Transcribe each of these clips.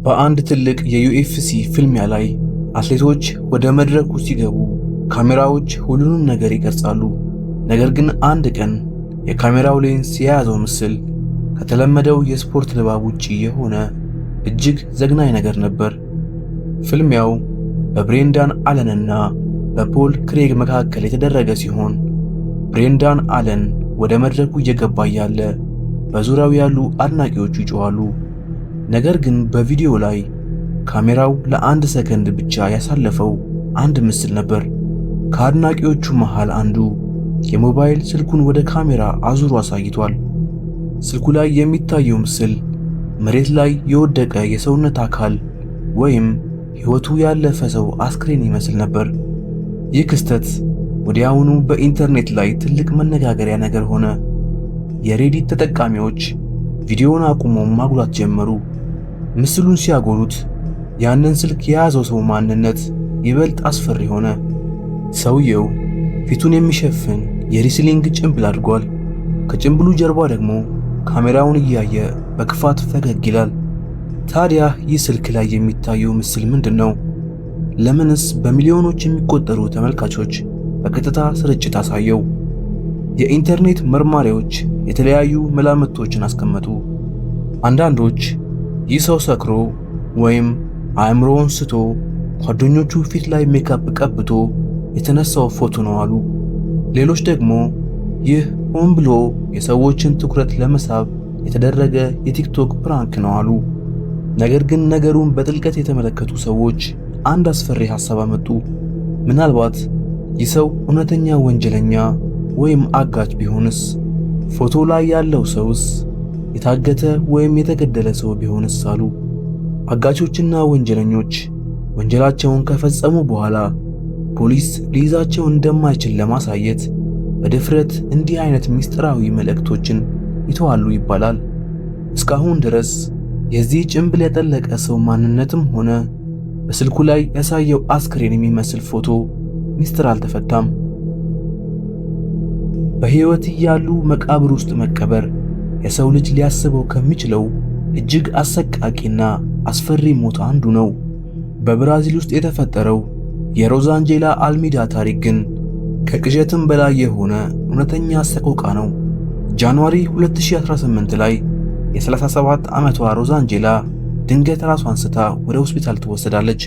በአንድ ትልቅ የዩኤፍሲ ፍልሚያ ላይ አትሌቶች ወደ መድረኩ ሲገቡ ካሜራዎች ሁሉንም ነገር ይቀርጻሉ። ነገር ግን አንድ ቀን የካሜራው ሌንስ የያዘው ምስል ከተለመደው የስፖርት ድባብ ውጪ የሆነ እጅግ ዘግናኝ ነገር ነበር። ፍልሚያው በብሬንዳን አለንና በፖል ክሬግ መካከል የተደረገ ሲሆን ብሬንዳን አለን ወደ መድረኩ እየገባ ያለ በዙሪያው ያሉ አድናቂዎቹ ይጮኻሉ። ነገር ግን በቪዲዮ ላይ ካሜራው ለአንድ ሰከንድ ብቻ ያሳለፈው አንድ ምስል ነበር። ከአድናቂዎቹ መሃል አንዱ የሞባይል ስልኩን ወደ ካሜራ አዙሮ አሳይቷል። ስልኩ ላይ የሚታየው ምስል መሬት ላይ የወደቀ የሰውነት አካል ወይም ሕይወቱ ያለፈ ሰው አስክሬን ይመስል ነበር። ይህ ክስተት ወዲያውኑ በኢንተርኔት ላይ ትልቅ መነጋገሪያ ነገር ሆነ። የሬዲት ተጠቃሚዎች ቪዲዮውን አቁመው ማጉላት ጀመሩ። ምስሉን ሲያጎሉት ያንን ስልክ የያዘው ሰው ማንነት ይበልጥ አስፈሪ ሆነ። ሰውየው ፊቱን የሚሸፍን የሪስሊንግ ጭንብል አድርጓል። ከጭንብሉ ጀርባ ደግሞ ካሜራውን እያየ በክፋት ፈገግ ይላል። ታዲያ ይህ ስልክ ላይ የሚታየው ምስል ምንድነው? ለምንስ በሚሊዮኖች የሚቆጠሩ ተመልካቾች በቀጥታ ስርጭት አሳየው? የኢንተርኔት መርማሪዎች የተለያዩ መላምቶችን አስቀመጡ። አንዳንዶች ይህ ሰው ሰክሮ ወይም አእምሮውን ስቶ ጓደኞቹ ፊት ላይ ሜካፕ ቀብቶ የተነሳው ፎቶ ነው አሉ። ሌሎች ደግሞ ይህ ሆን ብሎ የሰዎችን ትኩረት ለመሳብ የተደረገ የቲክቶክ ፕራንክ ነው አሉ። ነገር ግን ነገሩን በጥልቀት የተመለከቱ ሰዎች አንድ አስፈሪ ሐሳብ አመጡ። ምናልባት ይህ ሰው እውነተኛ ወንጀለኛ ወይም አጋች ቢሆንስ? ፎቶ ላይ ያለው ሰውስ የታገተ ወይም የተገደለ ሰው ቢሆንስ አሉ። አጋቾችና ወንጀለኞች ወንጀላቸውን ከፈጸሙ በኋላ ፖሊስ ሊይዛቸው እንደማይችል ለማሳየት በድፍረት እንዲህ አይነት ምስጢራዊ መልእክቶችን ይተዋሉ ይባላል። እስካሁን ድረስ የዚህ ጭንብል የጠለቀ ሰው ማንነትም ሆነ በስልኩ ላይ ያሳየው አስክሬን የሚመስል ፎቶ ሚስጥር አልተፈታም። በሕይወት እያሉ መቃብር ውስጥ መቀበር የሰው ልጅ ሊያስበው ከሚችለው እጅግ አሰቃቂና አስፈሪ ሞት አንዱ ነው። በብራዚል ውስጥ የተፈጠረው የሮዛንጄላ አልሜዳ ታሪክ ግን ከቅዠትም በላይ የሆነ እውነተኛ ሰቆቃ ነው። ጃንዋሪ 2018 ላይ የ37 ዓመቷ ሮዛንጄላ ድንገት ራሷን ስታ ወደ ሆስፒታል ትወሰዳለች።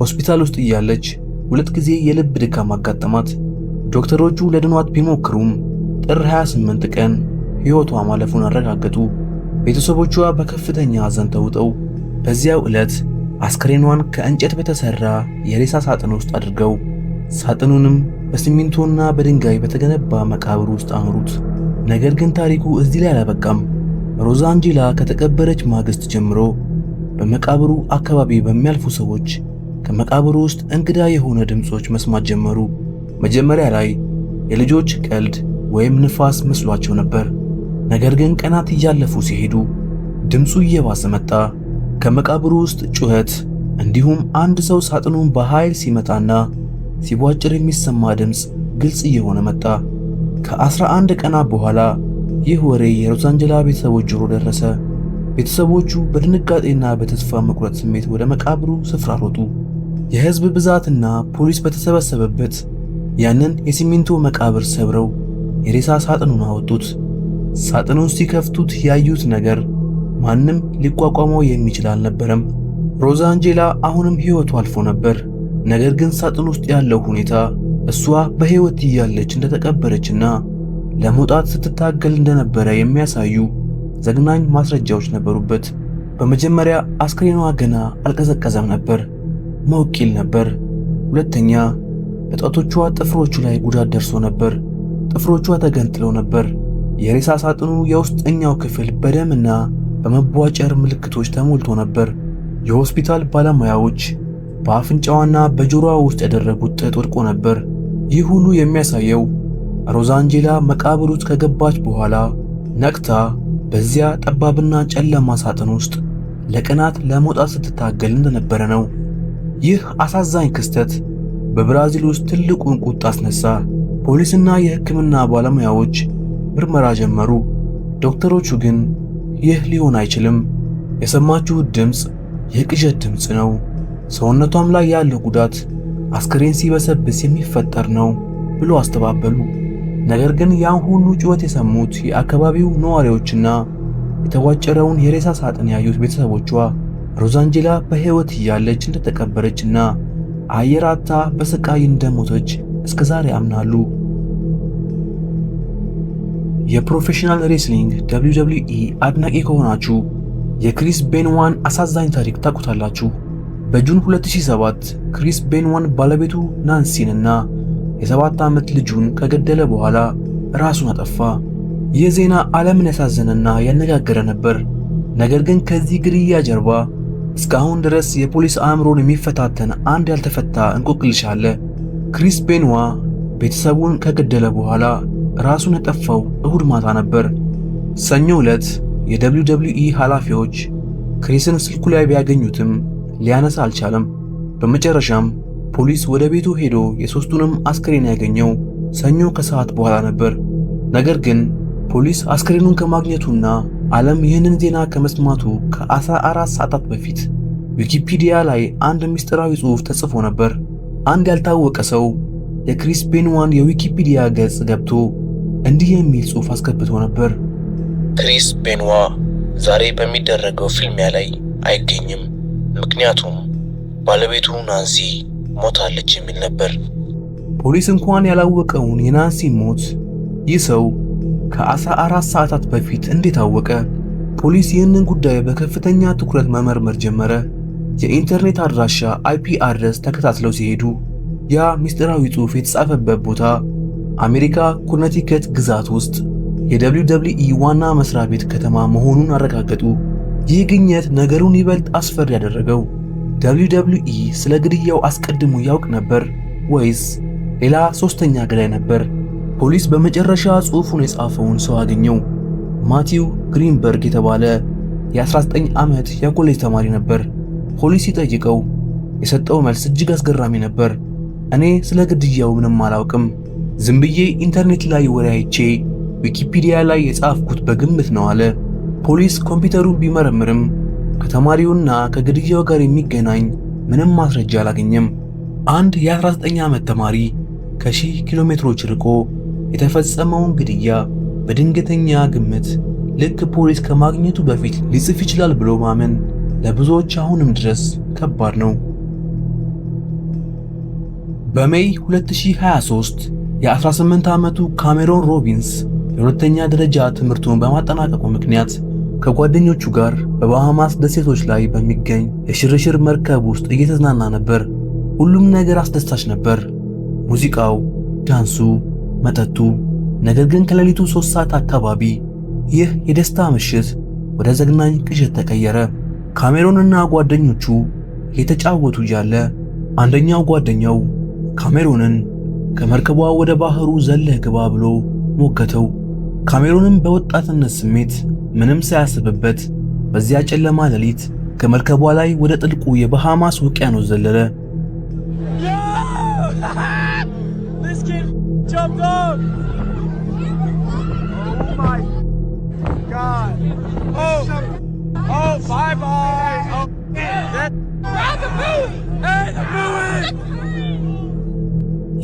ሆስፒታል ውስጥ እያለች 2 ጊዜ የልብ ድካም አጋጠማት። ዶክተሮቹ ለድኗት ቢሞክሩም ጥር 28 ቀን ሕይወቷ ማለፉን አረጋገጡ። ቤተሰቦቿ በከፍተኛ ሐዘን ተውጠው በዚያው ዕለት አስክሬኗን ከእንጨት በተሰራ የሬሳ ሳጥን ውስጥ አድርገው ሳጥኑንም በሲሚንቶና በድንጋይ በተገነባ መቃብር ውስጥ አኖሩት። ነገር ግን ታሪኩ እዚህ ላይ አላበቃም። ሮዛንጄላ ከተቀበረች ማግስት ጀምሮ በመቃብሩ አካባቢ በሚያልፉ ሰዎች ከመቃብሩ ውስጥ እንግዳ የሆነ ድምጾች መስማት ጀመሩ። መጀመሪያ ላይ የልጆች ቀልድ ወይም ንፋስ መስሏቸው ነበር። ነገር ግን ቀናት እያለፉ ሲሄዱ ድምፁ እየባሰ መጣ። ከመቃብሩ ውስጥ ጩኸት እንዲሁም አንድ ሰው ሳጥኑን በኃይል ሲመታና ሲቧጭር የሚሰማ ድምፅ ግልጽ እየሆነ መጣ። ከ11 ቀናት በኋላ ይህ ወሬ የሮዛንጄላ ቤተሰቦች ጆሮ ደረሰ። ቤተሰቦቹ በድንጋጤና በተስፋ መቁረጥ ስሜት ወደ መቃብሩ ስፍራ ሮጡ። የሕዝብ ብዛትና ፖሊስ በተሰበሰበበት ያንን የሲሚንቶ መቃብር ሰብረው የሬሳ ሳጥኑን አወጡት። ሳጥኑን ሲከፍቱት ያዩት ነገር ማንም ሊቋቋመው የሚችል አልነበረም። ሮዛንጄላ አሁንም ሕይወቱ አልፎ ነበር። ነገር ግን ሳጥን ውስጥ ያለው ሁኔታ እሷ በሕይወት እያለች እንደተቀበረችና ለመውጣት ስትታገል እንደነበረ የሚያሳዩ ዘግናኝ ማስረጃዎች ነበሩበት። በመጀመሪያ አስክሬኗ ገና አልቀዘቀዘም ነበር፣ ሞቅ ይል ነበር። ሁለተኛ በጣቶቿ ጥፍሮቹ ላይ ጉዳት ደርሶ ነበር፣ ጥፍሮቿ ተገንጥለው ነበር። የሬሳ ሳጥኑ የውስጠኛው ክፍል በደምና በመቧጨር ምልክቶች ተሞልቶ ነበር። የሆስፒታል ባለሙያዎች በአፍንጫዋና በጆሮዋ ውስጥ ያደረጉት ጥጥ ወድቆ ነበር። ይህ ሁሉ የሚያሳየው ሮዛንጄላ መቃብር ውስጥ ከገባች በኋላ ነቅታ በዚያ ጠባብና ጨለማ ሳጥን ውስጥ ለቀናት ለመውጣት ስትታገል እንደነበረ ነው። ይህ አሳዛኝ ክስተት በብራዚል ውስጥ ትልቁን ቁጣ አስነሳ። ፖሊስና የሕክምና ባለሙያዎች ምርመራ ጀመሩ። ዶክተሮቹ ግን ይህ ሊሆን አይችልም፣ የሰማችሁት ድምፅ የቅዠት ድምፅ ነው። ሰውነቷም ላይ ያለው ጉዳት አስክሬን ሲበሰብስ የሚፈጠር ነው ብሎ አስተባበሉ። ነገር ግን ያን ሁሉ ጩኸት የሰሙት የአካባቢው ነዋሪዎችና የተዋጨረውን የሬሳ ሳጥን ያዩት ቤተሰቦቿ ሮዛንጄላ በሕይወት እያለች እንደተቀበረችና አየር አጥታ በስቃይ እንደሞተች እስከዛሬ ያምናሉ። የፕሮፌሽናል ሬስሊንግ WWE አድናቂ ከሆናችሁ የክሪስ ቤንዋን አሳዛኝ ታሪክ ታውቁታላችሁ። በጁን 2007 ክሪስ ቤንዋን ባለቤቱ ናንሲንና የ7 ዓመት ልጁን ከገደለ በኋላ ራሱን አጠፋ። ይህ ዜና ዓለምን ያሳዘነና ያነጋገረ ነበር። ነገር ግን ከዚህ ግድያ ጀርባ እስካሁን ድረስ የፖሊስ አእምሮን የሚፈታተን አንድ ያልተፈታ እንቆቅልሽ አለ። ክሪስ ቤንዋ ቤተሰቡን ከገደለ በኋላ ራሱን የጠፋው እሁድ ማታ ነበር። ሰኞ ዕለት የWWE ኃላፊዎች ክሪስን ስልኩ ላይ ቢያገኙትም ሊያነሳ አልቻለም። በመጨረሻም ፖሊስ ወደ ቤቱ ሄዶ የሶስቱንም አስክሬን ያገኘው ሰኞ ከሰዓት በኋላ ነበር። ነገር ግን ፖሊስ አስክሬኑን ከማግኘቱና ዓለም ይህንን ዜና ከመስማቱ ከ14 ሰዓታት በፊት ዊኪፒዲያ ላይ አንድ ምስጢራዊ ጽሑፍ ተጽፎ ነበር። አንድ ያልታወቀ ሰው የክሪስ ቤንዋን የዊኪፒዲያ ገጽ ገብቶ እንዲህ የሚል ጽሑፍ አስገብቶ ነበር። ክሪስ ቤንዋ ዛሬ በሚደረገው ፍልሚያ ላይ አይገኝም፣ ምክንያቱም ባለቤቱ ናንሲ ሞታለች የሚል ነበር። ፖሊስ እንኳን ያላወቀውን የናንሲ ሞት ይህ ሰው ከ14 ሰዓታት በፊት እንዴት አወቀ? ፖሊስ ይህንን ጉዳይ በከፍተኛ ትኩረት መመርመር ጀመረ። የኢንተርኔት አድራሻ IP አድረስ ተከታትለው ሲሄዱ ያ ምስጢራዊ ጽሑፍ የተጻፈበት ቦታ አሜሪካ ኮነቲከት ግዛት ውስጥ የWWE ዋና መስሪያ ቤት ከተማ መሆኑን አረጋገጡ። ይህ ግኝት ነገሩን ይበልጥ አስፈሪ ያደረገው WWE ስለ ግድያው አስቀድሞ ያውቅ ነበር ወይስ ሌላ ሶስተኛ ገዳይ ነበር? ፖሊስ በመጨረሻ ጽሑፉን የጻፈውን ሰው አገኘው። ማቲው ግሪንበርግ የተባለ የ19 ዓመት የኮሌጅ ተማሪ ነበር። ፖሊስ ሲጠይቀው የሰጠው መልስ እጅግ አስገራሚ ነበር። እኔ ስለ ግድያው ምንም አላውቅም፣ ዝም ብዬ ኢንተርኔት ላይ ወሬ አይቼ ዊኪፒዲያ ላይ የጻፍኩት በግምት ነው አለ። ፖሊስ ኮምፒውተሩን ቢመረምርም ከተማሪውና ከግድያው ጋር የሚገናኝ ምንም ማስረጃ አላገኘም። አንድ የ19 ዓመት ተማሪ ከሺህ ኪሎ ሜትሮች ርቆ የተፈጸመውን ግድያ በድንገተኛ ግምት ልክ ፖሊስ ከማግኘቱ በፊት ሊጽፍ ይችላል ብሎ ማመን ለብዙዎች አሁንም ድረስ ከባድ ነው። በሜይ 2023 የ18 ዓመቱ ካሜሮን ሮቢንስ የሁለተኛ ደረጃ ትምህርቱን በማጠናቀቁ ምክንያት ከጓደኞቹ ጋር በባሃማስ ደሴቶች ላይ በሚገኝ የሽርሽር መርከብ ውስጥ እየተዝናና ነበር። ሁሉም ነገር አስደሳች ነበር፣ ሙዚቃው፣ ዳንሱ፣ መጠጡ። ነገር ግን ከሌሊቱ 3 ሰዓት አካባቢ ይህ የደስታ ምሽት ወደ ዘግናኝ ቅዠት ተቀየረ። ካሜሮንና ጓደኞቹ እየተጫወቱ እያለ አንደኛው ጓደኛው ካሜሮንን ከመርከቧ ወደ ባህሩ ዘለህ ግባ ብሎ ሞገተው። ካሜሮንም በወጣትነት ስሜት ምንም ሳያስብበት በዚያ ጨለማ ሌሊት ከመርከቧ ላይ ወደ ጥልቁ የባሃማስ ውቅያኖስ ዘለለ።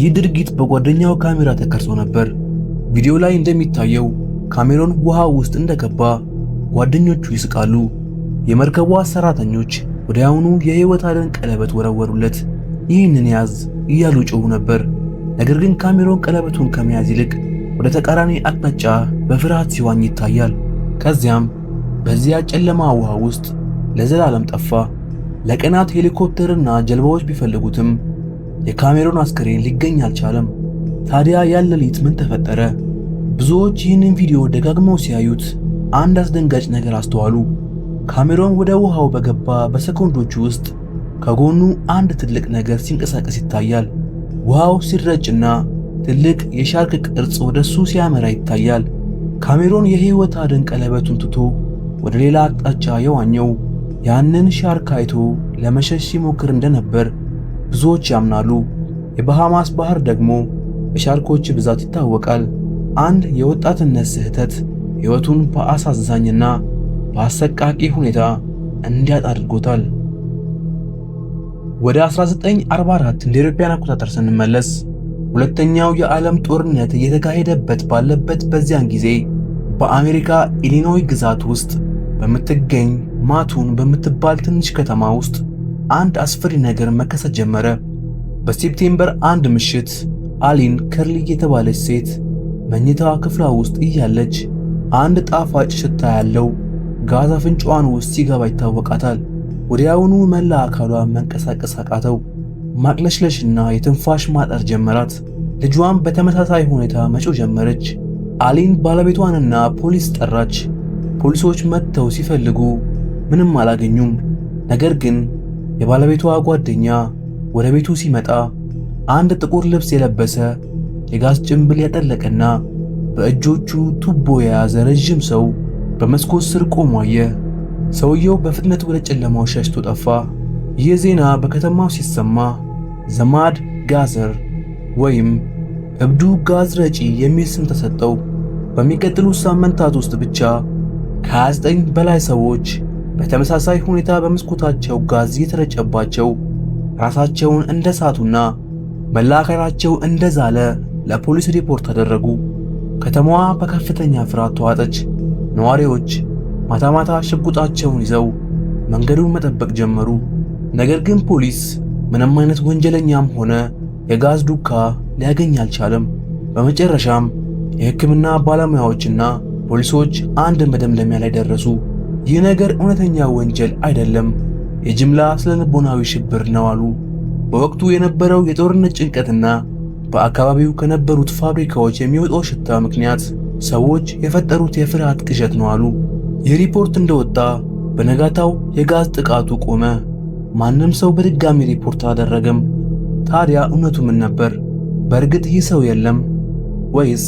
ይህ ድርጊት በጓደኛው ካሜራ ተቀርጾ ነበር። ቪዲዮ ላይ እንደሚታየው ካሜሮን ውሃ ውስጥ እንደገባ ጓደኞቹ ይስቃሉ። የመርከቧ ሰራተኞች ወዲያውኑ የህይወት አድን ቀለበት ወረወሩለት። ይህንን ያዝ እያሉ ጮሁ ነበር። ነገር ግን ካሜሮን ቀለበቱን ከመያዝ ይልቅ ወደ ተቃራኒ አቅጣጫ በፍርሃት ሲዋኝ ይታያል። ከዚያም በዚያ ጨለማ ውሃ ውስጥ ለዘላለም ጠፋ። ለቀናት ሄሊኮፕተርና ጀልባዎች ቢፈልጉትም የካሜሮን አስክሬን ሊገኝ አልቻለም። ታዲያ ያን ሌሊት ምን ተፈጠረ? ብዙዎች ይህንን ቪዲዮ ደጋግመው ሲያዩት አንድ አስደንጋጭ ነገር አስተዋሉ። ካሜሮን ወደ ውሃው በገባ በሰኮንዶቹ ውስጥ ከጎኑ አንድ ትልቅ ነገር ሲንቀሳቀስ ይታያል። ውሃው ሲረጭና ትልቅ የሻርክ ቅርጽ ወደሱ ሲያመራ ይታያል። ካሜሮን የህይወት አድን ቀለበቱን ትቶ ወደ ሌላ አቅጣጫ የዋኘው ያንን ሻርክ አይቶ ለመሸሽ ሲሞክር እንደነበር ብዙዎች ያምናሉ። የባሃማስ ባህር ደግሞ በሻርኮች ብዛት ይታወቃል። አንድ የወጣትነት ስህተት ሕይወቱን በአሳዛኝና በአሰቃቂ ሁኔታ እንዲያጣ አድርጎታል። ወደ 1944 እንደ አውሮፓውያን አቆጣጠር ስንመለስ ሁለተኛው የዓለም ጦርነት እየተካሄደበት ባለበት በዚያን ጊዜ በአሜሪካ ኢሊኖይ ግዛት ውስጥ በምትገኝ ማቱን በምትባል ትንሽ ከተማ ውስጥ አንድ አስፈሪ ነገር መከሰት ጀመረ። በሴፕቴምበር 1 ምሽት አሊን ከርሊ የተባለች ሴት መኝታ ክፍሏ ውስጥ እያለች አንድ ጣፋጭ ሽታ ያለው ጋዝ አፍንጫዋን ውስጥ ሲገባ ይታወቃታል። ወዲያውኑ መላ አካሏ መንቀሳቀስ አቃተው። ማቅለሽለሽና የትንፋሽ ማጠር ጀመራት። ልጇም በተመሳሳይ ሁኔታ መጮህ ጀመረች። አሊን ባለቤቷንና ፖሊስ ጠራች። ፖሊሶች መጥተው ሲፈልጉ ምንም አላገኙም። ነገር ግን የባለቤቷ ጓደኛ ወደ ቤቱ ሲመጣ አንድ ጥቁር ልብስ የለበሰ የጋዝ ጭንብል ያጠለቀና በእጆቹ ቱቦ የያዘ ረዥም ሰው በመስኮት ስር ቆሞ አየ። ሰውየው በፍጥነት ወደ ጨለማው ሸሽቶ ጠፋ። ይህ ዜና በከተማው ሲሰማ ዘማድ ጋዘር ወይም እብዱ ጋዝ ረጪ የሚል ስም ተሰጠው። በሚቀጥሉት ሳምንታት ውስጥ ብቻ ከ29 በላይ ሰዎች በተመሳሳይ ሁኔታ በመስኮታቸው ጋዝ የተረጨባቸው ራሳቸውን እንደሳቱና መላ አካላቸው እንደዛለ ለፖሊስ ሪፖርት አደረጉ። ከተማዋ በከፍተኛ ፍርሃት ተዋጠች። ነዋሪዎች ማታ ማታ ሽጉጣቸውን ይዘው መንገዱን መጠበቅ ጀመሩ። ነገር ግን ፖሊስ ምንም አይነት ወንጀለኛም ሆነ የጋዝ ዱካ ሊያገኝ አልቻለም። በመጨረሻም የሕክምና ባለሙያዎችና ፖሊሶች አንድ መደምደሚያ ላይ ደረሱ። ይህ ነገር እውነተኛ ወንጀል አይደለም፣ የጅምላ ስነልቦናዊ ሽብር ነው አሉ። በወቅቱ የነበረው የጦርነት ጭንቀትና በአካባቢው ከነበሩት ፋብሪካዎች የሚወጣው ሽታ ምክንያት ሰዎች የፈጠሩት የፍርሃት ቅዠት ነው አሉ። ይህ ሪፖርት እንደወጣ በነጋታው የጋዝ ጥቃቱ ቆመ። ማንም ሰው በድጋሚ ሪፖርት አላደረገም። ታዲያ እውነቱ ምን ነበር? በእርግጥ ይህ ሰው የለም ወይስ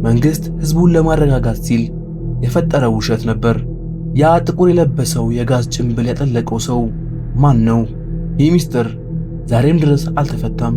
መንግስት ህዝቡን ለማረጋጋት ሲል የፈጠረው ውሸት ነበር? ያ ጥቁር የለበሰው የጋዝ ጭንብል ያጠለቀው ሰው ማን ነው? ይህ ሚስጥር ዛሬም ድረስ አልተፈታም።